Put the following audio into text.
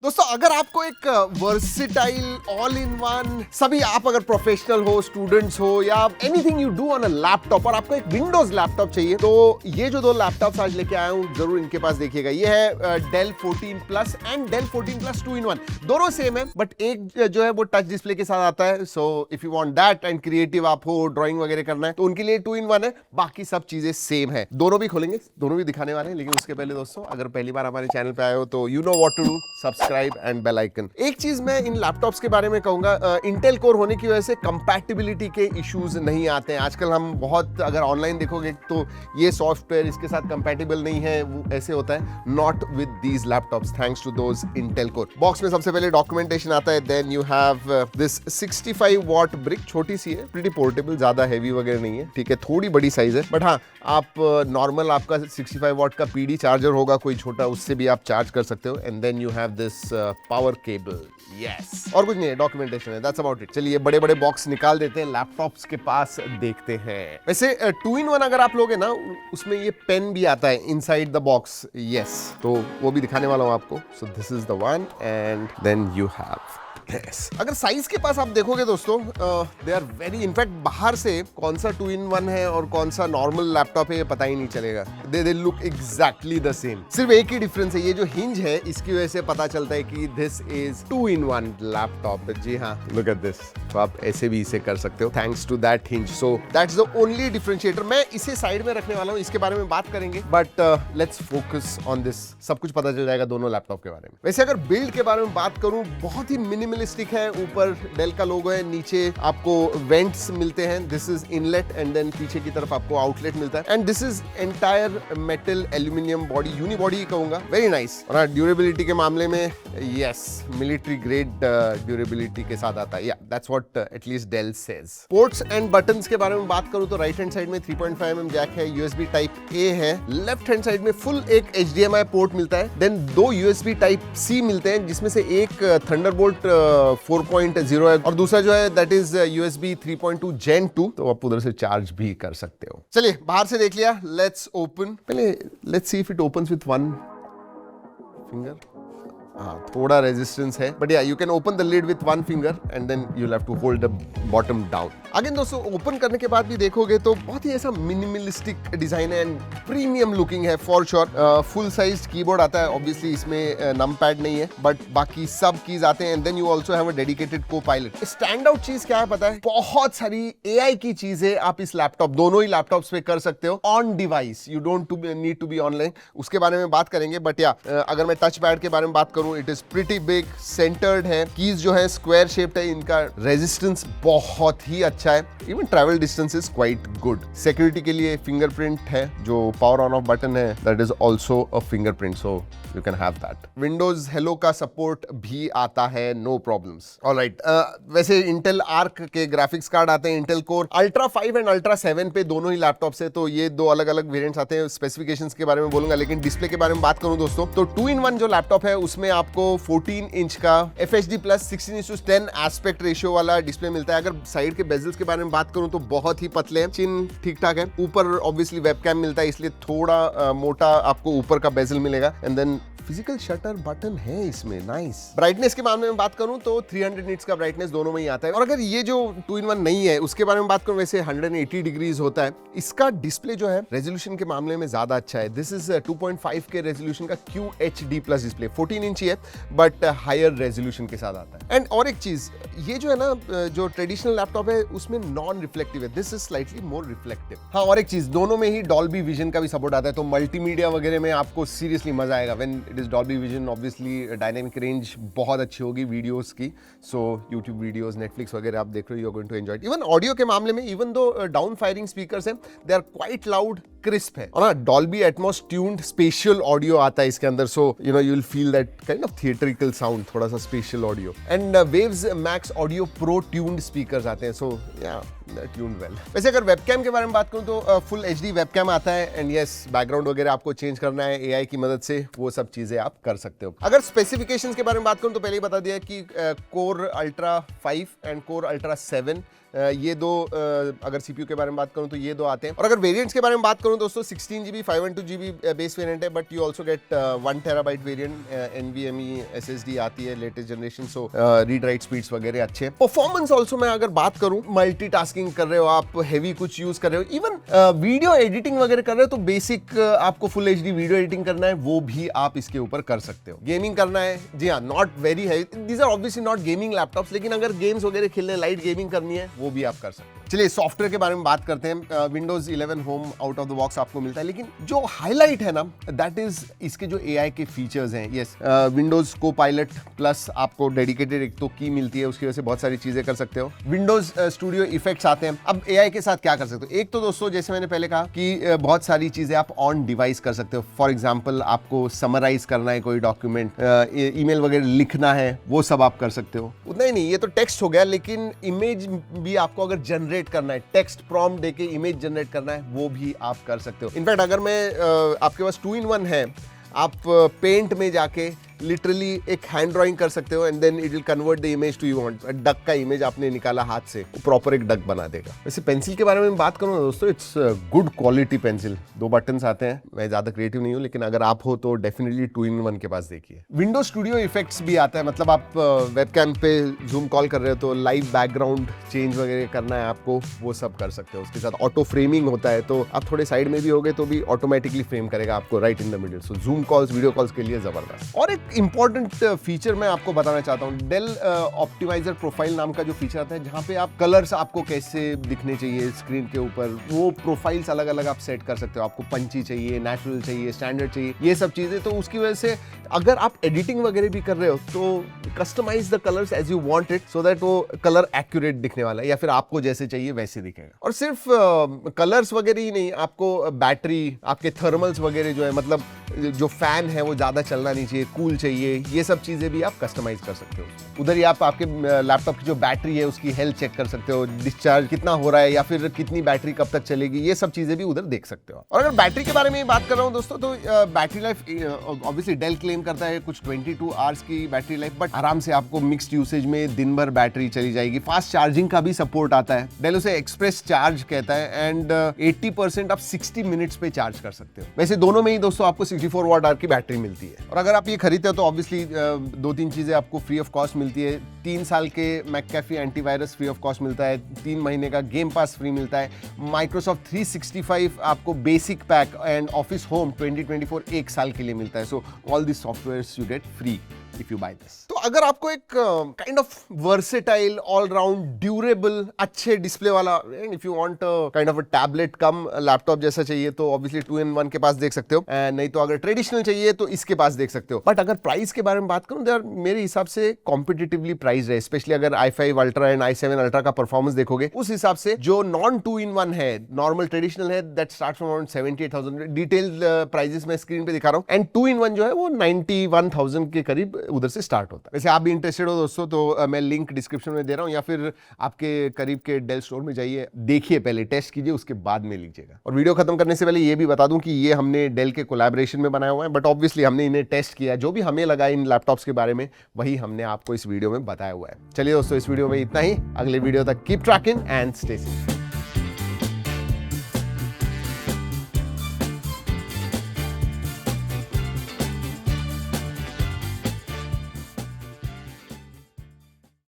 दोस्तों अगर आपको एक वर्सिटाइल ऑल इन वन सभी आप अगर प्रोफेशनल हो, स्टूडेंट्स हो या anything you do on a laptop और आपको एक विंडोज लैपटॉप चाहिए तो ये जो दो लैपटॉप्स आज लेके आया हूं जरूर इनके पास देखिएगा। ये है Dell 14 plus and Dell 14 plus 2-in-1 दोनों सेम है बट एक जो है वो टच डिस्प्ले के साथ आता है। So if you want that and creative आप हो, ड्राइंग वगैरह करना है तो उनके लिए 2-in-1 है, बाकी सब चीजें सेम है। दोनों भी खोलेंगे, दोनों भी दिखाने वाले हैं, लेकिन उसके पहले दोस्तों अगर पहली बार हमारे चैनल पे आए हो तो you know what to do, subscribe and bell icon. एक चीज मैं इन लैपटॉप्स के बारे में कहूंगा, इंटेल कोर होने की वजह से कंपैटिबिलिटी के इश्यूज नहीं आते हैं। आजकल हम बहुत अगर ऑनलाइन देखोगे तो ये सॉफ्टवेयर इसके साथ कंपैटिबल नहीं है, वो ऐसे होता है। Not with these laptops thanks to those Intel Core. Box में सबसे पहले डॉक्यूमेंटेशन आता है, then you have this 65 watt brick, छोटी सी है, प्रीटी पोर्टेबल, ज्यादा हैवी वगैरह नहीं है, ठीक है, थोड़ी बड़ी साइज है बट हाँ आप नॉर्मल आपका 65 वॉट का पीडी चार्जर होगा कोई छोटा, उससे भी आप चार्ज कर सकते हो। And then you have this power cable, yes, और कुछ नहीं है, डॉक्यूमेंटेशन है, दैट्स अबाउट इट। चलिए बड़े बड़े बॉक्स निकाल देते हैं, लैपटॉप्स के पास देखते हैं। वैसे 2-in-1 अगर आप लोगे ना उसमें ये पेन भी आता है इनसाइड द बॉक्स, यस, तो वो भी दिखाने वाला हूं आपको। So this is the one and then you have Yes. अगर साइज के पास आप देखोगे दोस्तों दे आर वेरी, इनफैक्ट बाहर से कौन सा 2-in-1 है और कौन सा नॉर्मल लैपटॉप है ये पता ही नहीं चलेगा। They look exactly the same, सिर्फ एक ही डिफरेंस है, ये जो हिंज है इसकी वजह से पता चलता है कि दिस इज 2-in-1 लैपटॉप। जी हाँ, लुक एट दिस, तो आप ऐसे भी इसे कर सकते हो thanks to that hinge. So that's the only differentiator. मैं इसे साइड में रखने वाला हूँ, इसके बारे में बात करेंगे but let's focus on this, सब कुछ पता चल जाएगा दोनों लैपटॉप के बारे में। वैसे अगर बिल्ड के बारे में बात करूं, बहुत ही मिनिमलिस्टिक है। ऊपर डेल का लोगो है, नीचे आपको वेंट्स मिलते हैं, this is inlet and then पीछे की तरफ आपको आउटलेट मिलता है and this is entire metal aluminium body, unibody कहूंगा, वेरी नाइस। और ड्यूरेबिलिटी के मामले में यस, मिलिट्री ग्रेड ड्यूरेबिलिटी के साथ आता है, yeah that's what at least Dell says. Ports and buttons के बारे में बात करूं तो राइट हैंड साइड में 3.5mm जैक है, यूएसबी टाइप ए है, लेफ्ट हैंड साइड में फुल एक HDMI पोर्ट मिलता है, देन दो यूएसबी टाइप सी मिलते हैं जिसमें से एक थंडरबोल्ट 4.0 है और दूसरा जो है दैट इज USB 3.2 Gen 2, तो आप उधर से चार्ज भी कर सकते हो। चलिए बाहर से देख लिया, लेट्स ओपन। पहले let's see if it opens with one finger. हाँ, थोड़ा रेजिस्टेंस है but yeah you can open the lid with one finger and then you have to hold the bottom down. Again दोस्तों open करने के बाद भी देखोगे तो बहुत ही ऐसा मिनिमलिस्टिक डिजाइन है एंड प्रीमियम लुकिंग है for sure. Full size keyboard आता है, ऑब्वियसली इसमें नम पैड नहीं है बट बाकी सब कीज आते हैं and then you also have a dedicated Copilot. Stand out चीज क्या है पता है, बहुत सारी AI की चीजें आप इस लैपटॉप, दोनों ही लैपटॉप्स पे कर सकते हो on device, you don't need to be online. उसके बारे में बात करेंगे बट या अगर मैं टच पैड के बारे में बात करूं, it is pretty big, centred है, कीज जो है स्क्वायर शेप्ड है, इनका रेजिस्टेंस बहुत ही अच्छा है, even travel distance is quite good. Security के लिए फिंगरप्रिंट है, जो पावर ऑन ऑफ बटन है that is also a fingerprint, so you can have that. Windows hello का सपोर्ट भी आता है, नो प्रॉब्लम्स। ऑलराइट, वैसे इंटेल आर्क के ग्राफिक्स कार्ड आते हैं, Intel core ultra 5 and ultra 7 पे दोनों ही लैपटॉप से, तो ये दो अलग अलग वेरिएंट्स आते हैं। स्पेसिफिकेशंस के बारे में बोलूंगा, लेकिन डिस्प्ले के बारे में बात करूं दोस्तों तो 2-in-1 जो लैपटॉप है उसमें आपको 14 इंच का FHD प्लस 16:10 एस्पेक्ट रेशियो वाला डिस्प्ले मिलता है। अगर साइड के बेजल्स के बारे में बात करूं तो बहुत ही पतले हैं, चिन ठीक ठाक है, ऊपर ऑब्वियसली वेबकैम मिलता है इसलिए थोड़ा मोटा आपको ऊपर का बेजल मिलेगा and then physical shutter button है इसमें, नाइस। ब्राइटनेस के मामले में बात करूं तो 300 निट्स का ब्राइटनेस दोनों में ही आता है। और अगर ये जो 2-in-1 नहीं है उसके बारे में बात करूं, वैसे 180 डिग्रीज होता है। इसका डिस्प्ले जो है रेजोल्यूशन के मामले में ज्यादा अच्छा है, दिस इज 2.5 के रेजोल्यूशन का QHD प्लस डिस्प्ले, 14 इंच है बट हायर रेजोल्यूशन के साथ आता है। एंड और एक चीज, ये जो है ना जो ट्रेडिशनल लैपटॉप है उसमें नॉन रिफ्लेक्टिव है, this is slightly more reflective. हाँ, और एक चीज, दोनों में ही डॉल्बी विजन का भी सपोर्ट आता है, तो मल्टीमीडिया वगैरह में आपको सीरियसली मजा आएगा। When it is Dolby vision, obviously dynamic range बहुत अच्छी होगी वीडियोस की, सो यूट्यूब वीडियोस, नेटफ्लिक्स वगैरह आप देख रहे हो, you are going to enjoy it. Even audio के मामले में, इवन दो डाउन फायरिंग स्पीकर्स हैं, they are quite loud, crisp है, और ना Dolby Atmos tuned spatial audio आता है इसके अंदर, so you know you will feel that kind of theatrical sound, थोड़ा सा special audio. And Waves Maxx audio pro tuned speakers आते हैं, सो या ट्यून्ड वेल। वैसे अगर वेबकैम के बारे में बात करूं तो फुल HD वेबकैम आता है एंड यस, बैकग्राउंड वगैरह आपको चेंज करना है AI की मदद से, वो सब चीजें आप कर सकते हो। अगर स्पेसिफिकेशंस के बारे में बात करूं तो पहले ही बता दिया कि core ultra 5 and core ultra 7 ये दो अगर सीपीयू के बारे में बात करूं तो ये दो आते हैं। और अगर वेरिएंट्स के बारे में बात करूं दोस्तों 16GB 512GB बेस वेरिएंट है, but you also get 1 TB variant, NVMe SSD आती है latest generation, so read write speeds वगैरह अच्छे। परफॉर्मेंस ऑल्सो मैं अगर बात करूं, मल्टीटास्किंग कर रहे हो आप, हेवी कुछ यूज कर रहे हो, इवन वीडियो एडिटिंग वगैरह कर रहे हो तो बेसिक आपको फुल HD वीडियो एडिटिंग करना है वो भी आप इसके ऊपर कर सकते हो। गेमिंग करना है, जी हाँ, नॉट वेरी है, these are obviously not gaming laptops, लेकिन अगर गेम्स वगैरह खेलने, लाइट गेमिंग करनी है वो भी आप कर सकते हो। चलिए सॉफ्टवेयर के बारे में बात करते हैं। Windows 11 home out of the box आपको मिलता है, लेकिन जो हाईलाइट है ना दैट इज इसके जो AI के फीचर्स हैं। यस, विंडोज को पायलट प्लस आपको डेडिकेटेड एक तो की मिलती है, उसकी वजह से बहुत सारी चीजें कर सकते हो। विंडोज स्टूडियो इफेक्ट्स आते हैं। अब AI के साथ क्या कर सकते हो? एक तो दोस्तों जैसे मैंने पहले कहा कि बहुत सारी चीजें आप ऑन डिवाइस कर सकते हो। फॉर एग्जाम्पल आपको समराइज करना है कोई डॉक्यूमेंट, ईमेल वगैरह लिखना है, वो सब आप कर सकते हो। उतना ही नहीं, ये तो टेक्स्ट हो गया, लेकिन इमेज भी आपको अगर जनरेट करना है, टेक्स्ट प्रॉम्प्ट देके इमेज जनरेट करना है, वो भी आप कर सकते हो। इनफैक्ट अगर मैं आपके पास 2-in-1 है, आप पेंट में जाके लिटरली एक हैंड ड्राइंग कर सकते हो and then it will convert the image to you want. Duck का इमेज आपने निकाला हाथ से, वो प्रॉपर एक डक बना देगा। वैसे पेंसिल के बारे में बात करूं ना दोस्तों, it's good quality pencil. 2 buttons आते हैं, मैं ज्यादा क्रिएटिव नहीं हूं, लेकिन अगर आप हो तो डेफिनेटली 2-in-1 के पास देखिए। विंडोज स्टूडियो इफेक्ट्स भी आता है, मतलब आप वेबकैम पे जूम कॉल कर रहे हो तो लाइव बैकग्राउंड चेंज वगैरह करना है आपको, वो सब कर सकते हो। उसके साथ ऑटो फ्रेमिंग होता है, तो आप थोड़े साइड में भी होगे तो भी ऑटोमेटिकली फ्रेम करेगा आपको right in the middle. So zoom calls, video calls के लिए जबरदस्त। और एक इंपॉर्टेंट फीचर मैं आपको बताना चाहता हूं, डेल ऑप्टिमाइजर प्रोफाइल नाम का जो फीचर आता है, जहां पे आप कलर्स आपको कैसे दिखने चाहिए स्क्रीन के ऊपर, वो प्रोफाइल्स अलग अलग आप सेट कर सकते हो। आपको पंची चाहिए, नेचुरल चाहिए, स्टैंडर्ड चाहिए, ये सब चीजें। तो उसकी वजह से अगर आप एडिटिंग वगैरह भी कर रहे हो तो customise the colours as you want it, so that वो कलर एक्यूरेट दिखने वाला है, या फिर आपको जैसे चाहिए वैसे दिखेगा। और सिर्फ कलर्स वगैरह ही नहीं, आपको बैटरी, आपके थर्मल्स वगैरह जो है, मतलब जो फैन है वो ज्यादा चलना नहीं चाहिए, कूल चाहिए, ये सब चीजें भी आप कस्टमाइज कर सकते हो। उधर ही आप आपके लैपटॉप की जो बैटरी है उसकी हेल्थ चेक कर सकते हो, डिस्चार्ज कितना हो रहा है या फिर कितनी बैटरी कब तक चलेगी, ये सब चीजें भी उधर देख सकते हो। और अगर बैटरी के बारे में बात कर रहा हूं दोस्तों, तो battery life obviously Dell claim करता है कुछ 22 आवर्स की बैटरी लाइफ, बट आराम से आपको मिक्स्ड यूसेज में दिन भर बैटरी चली जाएगी। फास्ट चार्जिंग का भी सपोर्ट आता है, डेल उसे एक्सप्रेस चार्ज कहता है, एंड 80% आप 60 मिनट्स पे चार्ज कर सकते हो। वैसे दोनों में ही दोस्तों आपको 64 वाट आवर की बैटरी मिलती है। और अगर आप ये खरीदते हो तो ऑब्वियसली 2-3 चीजें आपको फ्री ऑफ कॉस्ट मिलती है। 3 साल के McAfee antivirus free of cost मिलता है, 3 महीने का गेम पास फ्री मिलता है, माइक्रोसॉफ्ट 365 आपको basic pack and office home 2024 1 साल के लिए मिलता है। So all this softwares you get free if you buy this। तो अगर आपको एक kind of versatile, all round, durable, अच्छे डिस्प्ले वाला, if you want kind of a tablet come laptop जैसा चाहिए तो ऑब्वियसली 2-in-1 के पास देख सकते हो, नहीं तो अगर ट्रेडिशनल चाहिए तो इसके पास देख सकते हो। बट अगर प्राइस के बारे में बात करूं, तो मेरे हिसाब से कॉम्पिटिटिवली प्राइस है, स्पेशली अगर i5 ultra and i7 ultra का परफॉर्मेंस देखोगे, उस हिसाब से जो नॉन 2-in-1 है, नॉर्मल ट्रेडिशनल है, that starts from around 78,000। Detail prices मैं स्क्रीन पे दिखा रहा हूं, एंड 2-in-1 जो है वो 91,000 के करीब उधर से स्टार्ट होता है। वैसे आप भी इंटरेस्टेड हो दोस्तों तो मैं लिंक डिस्क्रिप्शन में दे रहा हूं, या फिर आपके करीब के डेल स्टोर में जाइए, देखिए, पहले टेस्ट कीजिए, उसके बाद में लीजिएगा। और वीडियो खत्म करने से पहले ये भी बता दूं कि ये हमने डेल के कोलैबोरेशन में बनाया हुआ है, बट ऑब्वियसली हमने इन्हें टेस्ट किया, जो भी हमें लगा इन लैपटॉप्स के बारे में वही हमने आपको इस वीडियो में बताया हुआ है। चलिए दोस्तों, इस वीडियो में इतना ही। अगले वीडियो तक keep trekking and stay safe.